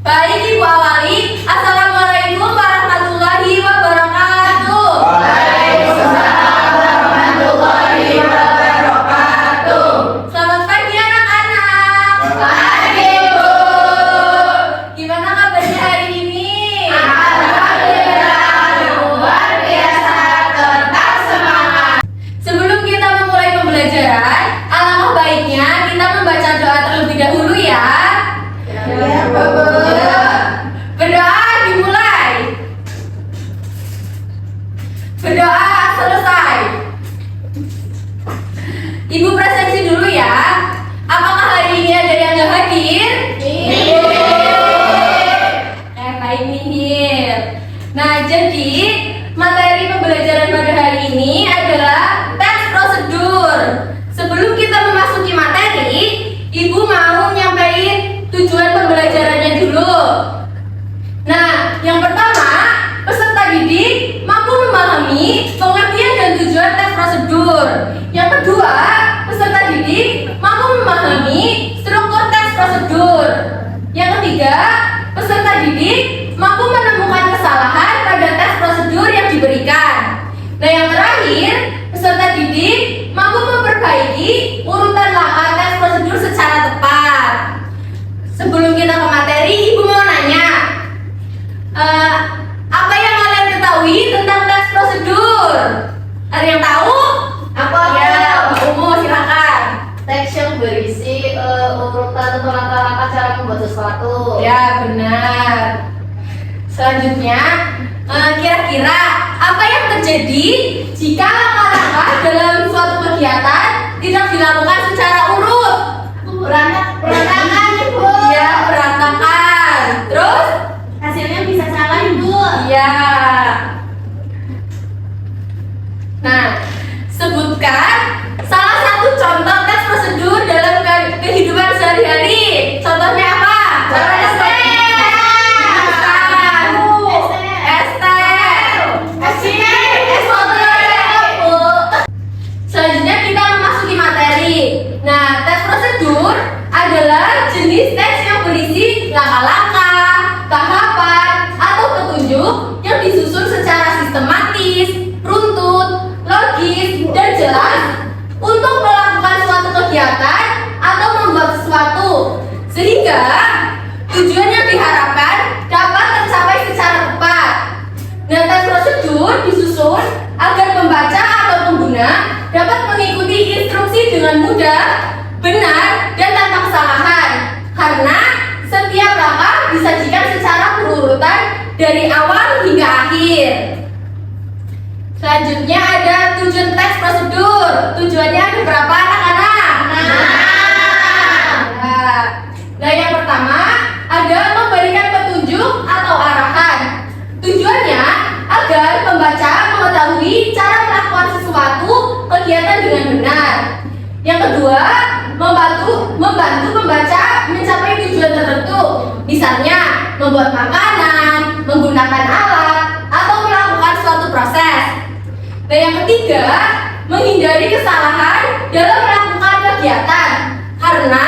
Baik Ibu awali, Assalamualaikum warahmatullahi wabarakatuh. Waalaikumsalam warahmatullahi wabarakatuh. Selamat pagi anak-anak. Pagi, Bu. Gimana kabarnya hari ini? Alhamdulillah, luar biasa, tetap semangat. Sebelum kita memulai pembelajaran, alangkah baiknya kita membaca doa terlebih dahulu ya. Ya, Bu. Berdoa dimulai. Berdoa selesai. Ibu presensi dulu ya. Apakah hari ini ada yang gak hadir? Baik nihil. Nah, jadi materi pembelajaran pada hari ini adalah tes prosedur. Sebelum kita memasuki materi, Ibu mau nyampaikan tujuan pembelajarannya dulu. Nah, yang pertama, peserta didik mampu memahami pengertian dan tujuan tes prosedur. Yang kedua, peserta didik mampu memahami struktur tes prosedur. Yang ketiga, peserta didik mampu menemukan kesalahan pada tes prosedur yang diberikan. Nah, yang terakhir, peserta didik mampu memperbaiki urutan langkah tes prosedur secara tepat. Sebelum kita ke materi, Ibu mau nanya, apa yang kalian ketahui tentang tes prosedur? Ada yang tahu? Apa? Ya, Mbak Umu silakan. Teks yang berisi urutan atau langkah-langkah cara membuat sesuatu. Ya, benar. Selanjutnya, kira-kira apa yang terjadi jika langkah-langkah dalam suatu kegiatan tidak dilakukan secara urut? Berantakan, Ibu. Ya, berantakan. Terus? Hasilnya bisa salah, Ibu. Iya. Nah, sebutkan salah satu contoh tes prosedur dalam kehidupan sehari-hari. Contohnya apa? Cara STM. Selanjutnya kita memasuki materi. Nah, tes prosedur adalah jenis tes yang berisi langkah-langkah, tahapan, atau petunjuk yang disusun secara sistematis, runtut, logis, dan jelas untuk melakukan suatu kegiatan atau membuat sesuatu, sehingga tujuan yang diharapkan dapat tercapai secara tepat. Nah, tes prosedur disusun agar pembaca atau pengguna dapat mengikuti instruksi dengan mudah, benar, dan tanpa kesalahan. Karena setiap langkah disajikan secara berurutan dari awal hingga akhir. Selanjutnya ada tujuan tes prosedur. Tujuannya ada berapa anak-anak? Nah, yang pertama ada memberikan petunjuk atau arahan. Tujuannya agar pembaca mengetahui cara melakukan sesuatu kegiatan dengan benar. Yang kedua, membantu pembaca mencapai tujuan tertentu, misalnya membuat makanan, menggunakan alat, atau melakukan suatu proses. Dan yang ketiga, menghindari kesalahan dalam melakukan kegiatan, karena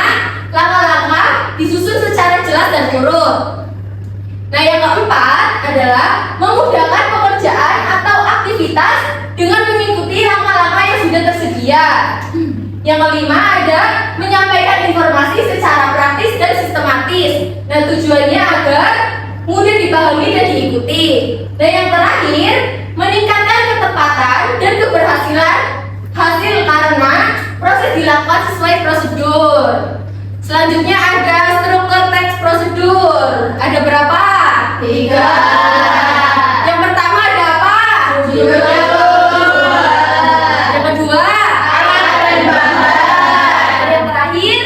langkah-langkah disusun secara jelas dan urut. Nah, yang keempat adalah memudahkan pekerjaan atau aktivitas dengan mengikuti langkah-langkah yang sudah tersedia. Yang kelima ada menyampaikan informasi secara praktis dan sistematis. Nah, tujuannya agar mudah dipahami dan diikuti. Dan yang terakhir, meningkatkan ketepatan dan keberhasilan hasil karena proses dilakukan sesuai prosedur. Selanjutnya ada struktur teks prosedur. Ada berapa? 3. Yang pertama ada apa? Tujuan. Yang kedua? Alat dan bahan. Yang terakhir?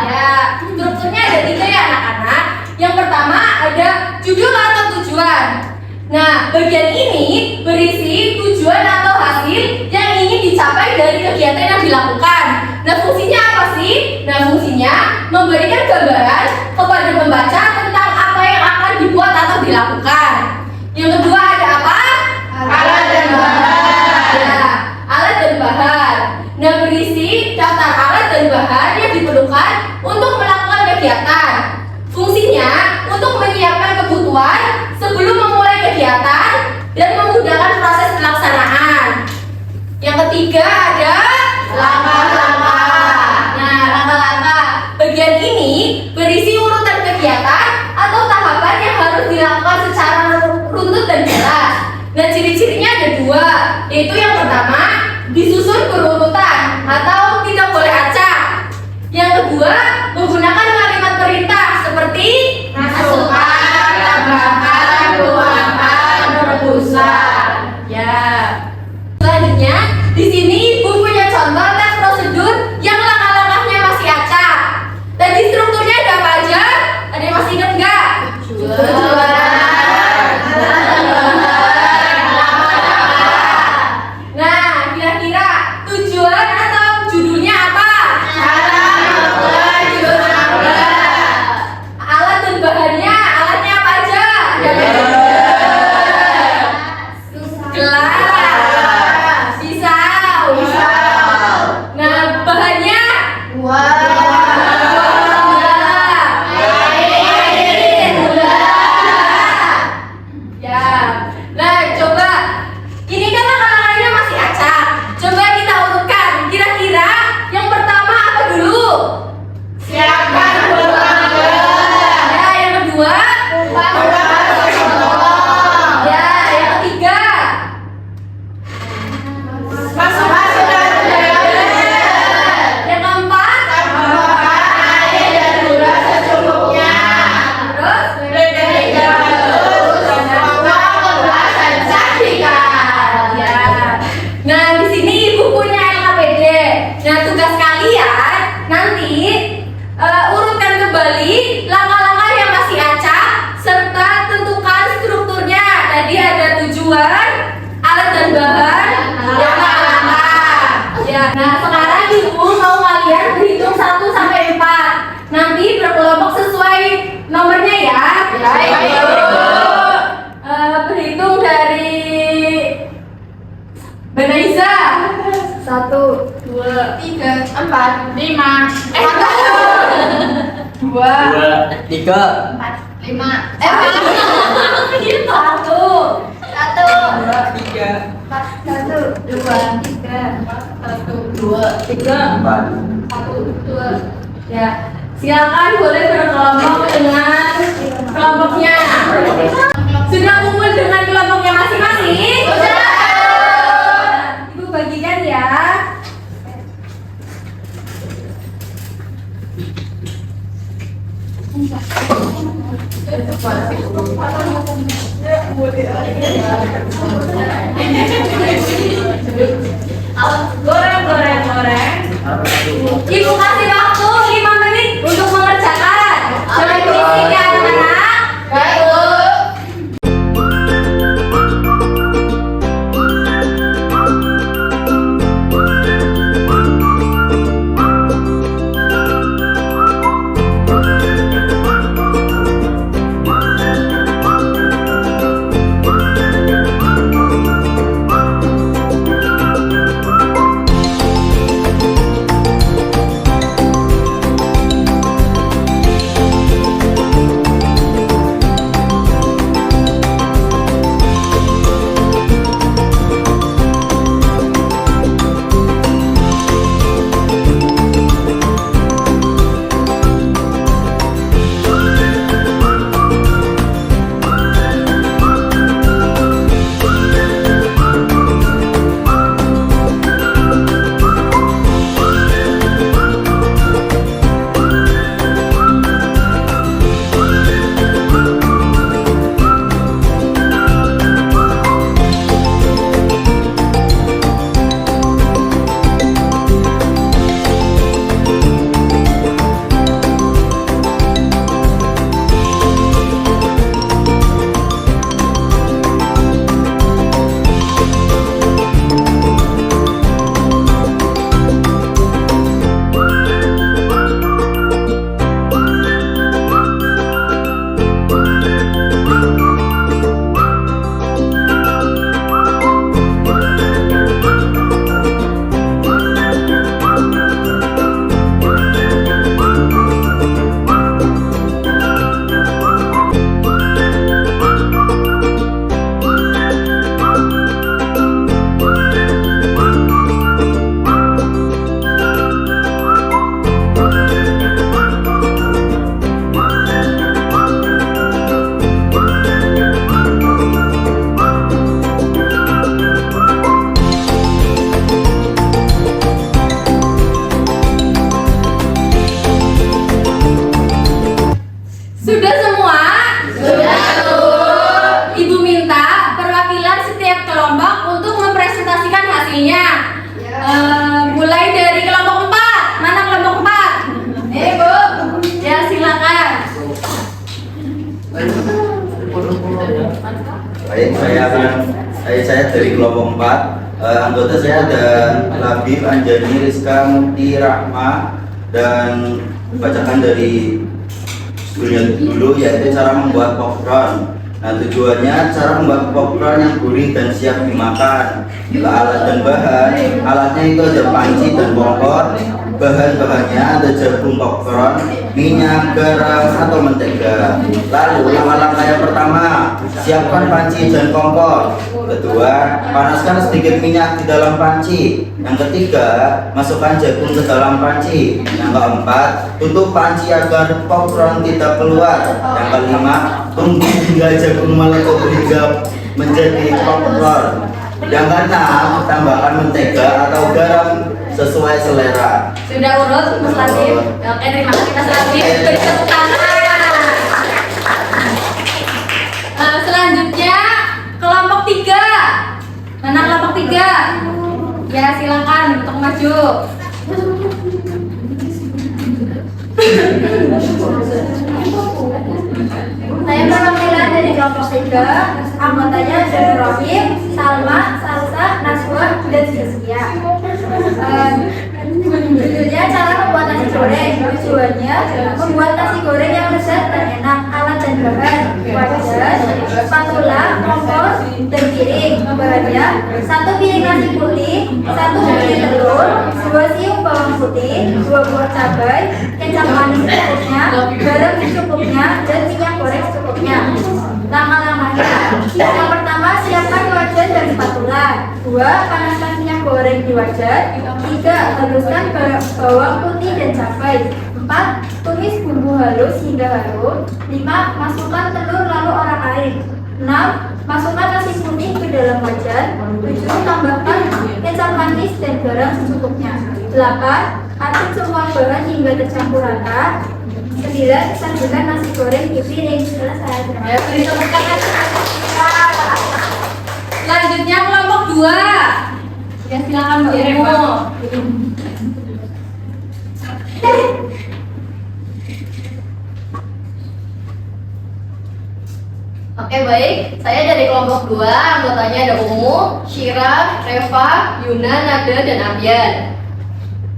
Ya, strukturnya ada 3 ya anak-anak. Yang pertama ada judul atau tujuan. Nah, bagian ini berisi tujuan atau hasil yang ingin dicapai dari kegiatan yang dilakukan. Nah, fungsinya apa sih? Nah, fungsinya memberikan gambaran kepada pembaca tentang apa yang akan dibuat atau dilakukan. Yang kedua ada apa? Alat dan bahan. Ya, alat dan bahan. Nah, berisi daftar alat dan bahan yang diperlukan untuk melakukan kegiatan. Fungsinya untuk menyiapkan kebutuhan sebelum memulai kegiatan dan memudahkan proses pelaksanaan. Yang ketiga ada langkah-langkah. Nah, langkah-langkah bagian ini berisi urutan kegiatan atau tahapan yang harus dilakukan secara runtut dan jelas. Nah, ciri-cirinya ada dua, yaitu yang pertama disusun berurutan atau tidak boleh acak. Yang kedua menggunakan kalimat perintah seperti Masukkan, tambahkan, tuangkan, rebusan. ya. Selanjutnya, di sini Ibu punya contoh tes prosedur yang langkah-langkahnya masih acak. Tadi strukturnya ada apa aja? Ada yang masih ingat nggak? Nah, kira-kira tujuan atau judulnya apa? Alat dan bahannya, alatnya apa aja? Gelas, pisau. Nah, bahannya ya. Nah, coba ini kan langkah-langkahnya masih acak. Coba kita urutkan. Kira-kira yang pertama apa dulu? Siapkan berbagai. Ya, yang kedua? Ya, yang ketiga? Masukkan dan Yang keempat? tambahkan air dan gula secukupnya. Terus? Ya. Nah, di sini Ibu punya LKPD. Nah, tugas kalian nanti urutkan kembali langkah-langkah yang masih acak serta tentukan strukturnya. Tadi ada tujuan, alat dan bahan, yang langkah-langkah. Ya. Nah, sekarang Ibu mau kalian berhitung 1 sampai 4. Nanti berkelompok sesuai nomornya ya. Baik, Ibu. Berhitung dari Benaiza. 1, 2, 3, 4, 5. 2, 3, 5. 1, 4. 2. Ya, silakan boleh berkelompok dengan kelompoknya. Sudah kumpul dengan kelompoknya masing-masing? Sudah. Ibu bagikan ya. Goreng. Ibu kasih waktu 5 menit untuk mengerjakan. Jangan berisik ya anak-anak. Baik, Bu. saya dari kelompok 4. Anggota saya ada Labib, Anjani, Rizka, Muti, Rahma, dan bacakan dari dulu yaitu cara membuat popcorn. Nah, tujuannya cara membuat popcorn yang gurih dan siap dimakan. Alat dan bahan, alatnya itu ada panci dan kompor. Bahan-bahannya ada jagung popcorn, minyak, garam, atau mentega. Lalu langkah-langkah yang pertama, siapkan panci dan kompor. Kedua, panaskan sedikit minyak di dalam panci. Yang ketiga, masukkan jagung ke dalam panci. Yang keempat, tutup panci agar popcorn tidak keluar. Yang kelima, tunggu hingga jagung meletup hingga menjadi popcorn. Yang keenam, tambahkan mentega atau garam sesuai selera. Sudah urut Mas Labib? Oke, terima kasih Mas Labib. Beri tepuk tangan. Selanjutnya kelompok 3. Mana kelompok 3? Ya, silakan untuk maju. Saya perwakilan dari kelompok 3. Anggotanya ada Rohim, Salma, Salsa, Naswa, dan Siskia. Judulnya cara membuat nasi goreng. Tujuannya membuat nasi goreng yang lezat dan enak. Alat dan bahan: wajan, spatula, kompor, dan piring. Bahannya: 1 piring nasi putih, 1 piring telur, 2 siung bawang putih, 2 buah cabai, kecap manis secukupnya, garam secukupnya, dan minyak goreng secukupnya. Langkah-langkahnya: yang pertama, siapkan wajan dan spatula. 2. Panaskan minyak goreng di wajan. 3. Haluskan bawang putih dan cabai. 4. Tumis bumbu halus hingga harum. 5. Masukkan telur lalu orak-arik. 6. Masukkan nasi putih ke dalam wajan. 7. Tambahkan kecap manis dan garam secukupnya. 8. Aduk semua bahan hingga tercampur rata. 9. Sajikan nasi goreng di piring. Selesai. Ya, beri tepuk tangan. Selanjutnya kelompok 2. Ya, silakan Mbak Umu. Oke, baik. Saya dari kelompok 2. Anggotanya ada Umu, Syira, Reva, Yuna, Nada, dan Aryan.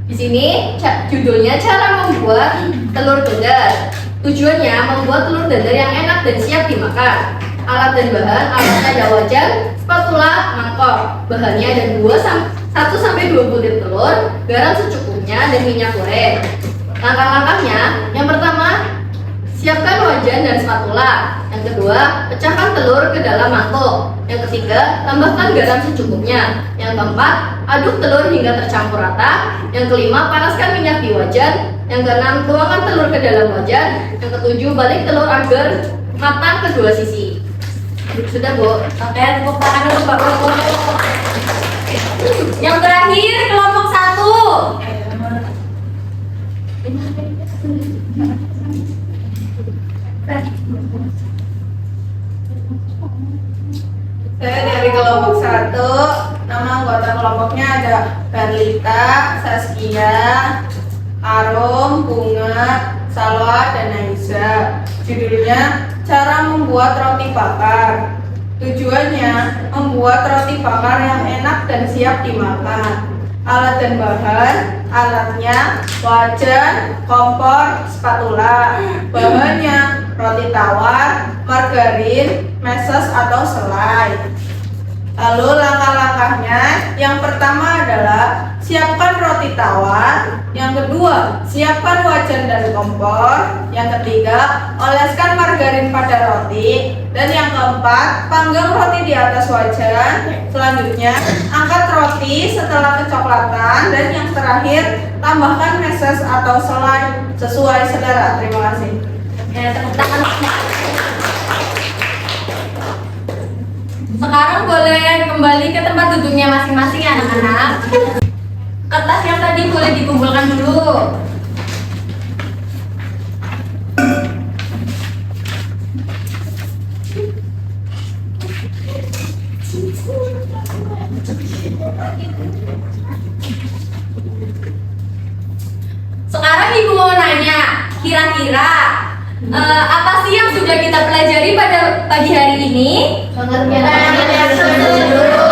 Di sini judulnya cara membuat telur dadar. Tujuannya membuat telur dadar yang enak dan siap dimakan. Alat dan bahan, alatnya ada wajan, spatula, mangkok. Bahannya ada 1-2 butir telur, garam secukupnya, dan minyak goreng. Langkah-langkahnya: yang pertama, siapkan wajan dan spatula. Yang kedua, pecahkan telur ke dalam mangkok. Yang ketiga, tambahkan garam secukupnya. Yang keempat, aduk telur hingga tercampur rata. Yang kelima, panaskan minyak di wajan. Yang keenam, tuangkan telur ke dalam wajan. Yang ketujuh, balik telur agar matang kedua sisi. Sudah, Bu. Oke, tepuk tangan untuk Mbak Umu. Yang terakhir kelompok 1. Saya dari kelompok 1. Nama anggota kelompoknya ada Berlita, Saskia, Arum, Bunga, Salwa, dan Aisyah. Judulnya cara membuat roti bakar. Tujuannya membuat roti bakar yang enak dan siap dimakan. Alat dan bahan, alatnya wajan, kompor, spatula. Bahannya roti tawar, margarin, meses atau selai. Lalu langkah-langkahnya: yang pertama adalah siapkan roti tawar. Yang kedua, siapkan wajan dan kompor. Yang ketiga, oleskan margarin pada roti. Dan yang keempat, panggang roti di atas wajan. Selanjutnya, angkat roti setelah kecoklatan. Dan yang terakhir, tambahkan meses atau selai sesuai selera. Terima kasih. Ya, tepuk tangan. Sekarang boleh kembali ke tempat duduknya masing-masing ya anak-anak. Kertas yang tadi boleh dikumpulkan dulu. Sekarang ibu mau nanya, kira-kira Apa sih yang sudah kita pelajari pada pagi hari ini? Pengertian